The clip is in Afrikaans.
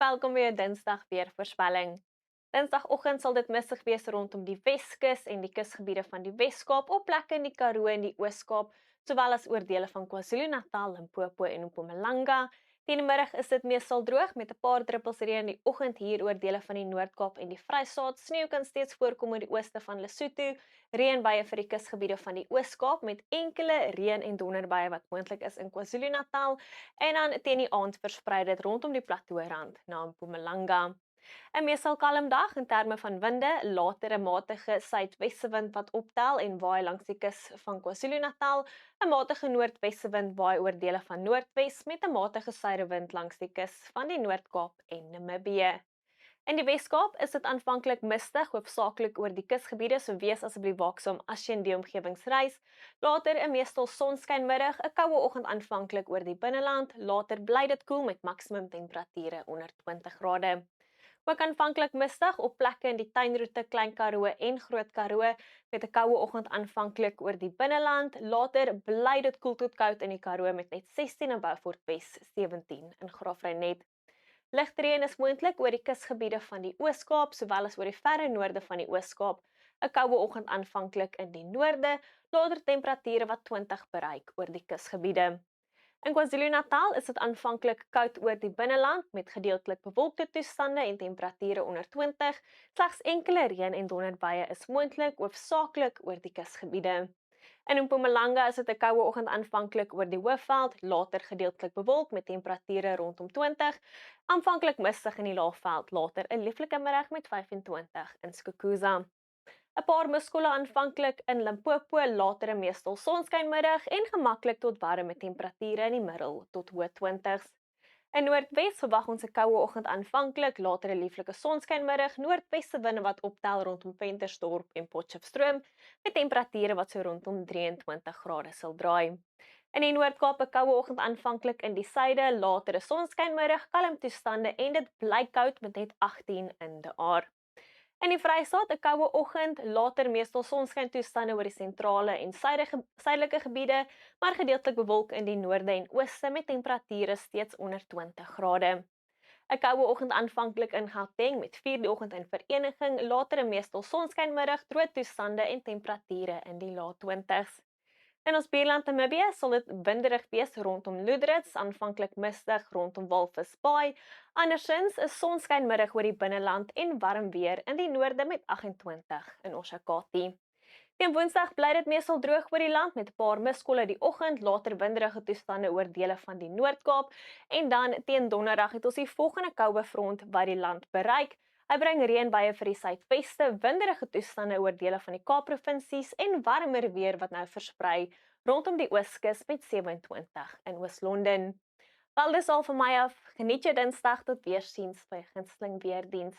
Welkom by jou Dinsdag weervoorspelling. Dinsdagoggend sal dit mistig wees rondom die Weskus en die kusgebiede van die Wes-Kaap, op plekke in die Karoo en die Oos-Kaap, sowel as oor dele van KwaZulu-Natal, Limpopo en Mpumalanga. Teen die middag is dit meestal droog met 'n paar druppels reën in die oggend hier oor dele van die Noord-Kaap en die Vrystaat. Sneeu kan steeds voorkom oor die ooste van Lesotho. Reënbuie vir die kusgebiede van die Oos-Kaap met enkele reën- en donderbuie wat moontlik is in KwaZulu-Natal. En dan teen die aand versprei dit rondom die plateaurand na Mpumalanga. 'n Meestal kalm dag in terme van winde, later 'n matige suidwestewind wat optel en waai langs die kus van KwaZulu-Natal, 'n matige noordwestewind waai oor dele van Noordwes met 'n matige suidewind langs die kus van die Noord-Kaap en Namibië. In die Wes-Kaap is dit aanvanklik mistig, hoofsaaklik oor die kusgebiede, so wees asseblief waaksaam as jy in die omgewings reis. Later 'n meestal sonskynmiddag, 'n koue oggend aanvanklik oor die binneland, later bly dit koel met maksimum temperature onder 20 grade. Ook aanvanklik mistig op plekke in die tuinroete Klein Karoo en Groot Karoo met 'n koue oggend aanvanklik oor die binneland, later bly dit koel tot koud in die Karoo met net 16 in Beaufort Wes, 17 in Graafrenet. Ligreën is moontlik oor die kusgebiede van die Oos-Kaap sowel as oor die verre noorde van die Oos-Kaap. 'n Koue oggend aanvanklik in die noorde, later temperature wat 20 bereik oor die kusgebiede. In KwaZulu-Natal is dit aanvanklik koud oor die binneland met gedeeltelik bewolkte toestande en temperature onder 20. Slegs enkele reën- en donderbuie is moontlik, hoofsaaklik oor die kusgebiede. In Mpumalanga is dit 'n koue oggend aanvanklik oor die Hoëveld, later gedeeltelik bewolk met temperature rondom 20. Aanvanklik mistig in die Laagveld, later 'n lieflike middag met 25 in Skukuza. 'n Paar muskolle aanvanklik in Limpopo, later 'n meestal sonskynmiddag en gemaklik tot warme temperature in die middel tot hoë 20's. In Noordwes verwag ons 'n koue oggend aanvanklik, later 'n lieflike sonskynmiddag, noordweste winde wat optel rondom Ventersdorp en Potchefstroom met temperature wat so rondom 23 grade sal draai. In die Noord-Kaap 'n koue oggend aanvanklik in die suide, later 'n sonskynmiddag, kalm toestande en dit bly koud met net 18 in De Aar. In die Vrystaat 'n koue oggend, later meestal sonskyntoestande oor die sentrale en suidelike gebiede, maar gedeeltelik bewolk in die noorde en ooste met temperature steeds onder 20 grade. 'n Koue oggend aanvanklik in Gauteng met 4 die oggend in vereniging, later 'n meestal sonskynmiddag, droë toestande en temperature in die lae 20's. In ons buurland Namibië sal dit winderig wees rondom Loederitz, aanvanklik mistig rondom Walvis Bay, andersins 'n sonskynmiddag oor die binneland en warm weer in die noorde met 28 in Oshakati. Teen Woensdag bly dit meestal droog oor die land met 'n paar muskolle die oggend, later winderige toestande oor dele van die Noord-Kaap en dan teen Donderdag het ons die volgende koue front wat die land bereik. Hy bring reënbuie vir die suidweste, winderige toestande oor dele van die Kaapprovinsies en warmer weer wat nou versprei rondom die Ooskus met 27 in Oos-London. Wel, dis al van my af. Geniet jou Dinsdag, tot weersiens by gunsteling weerdiens.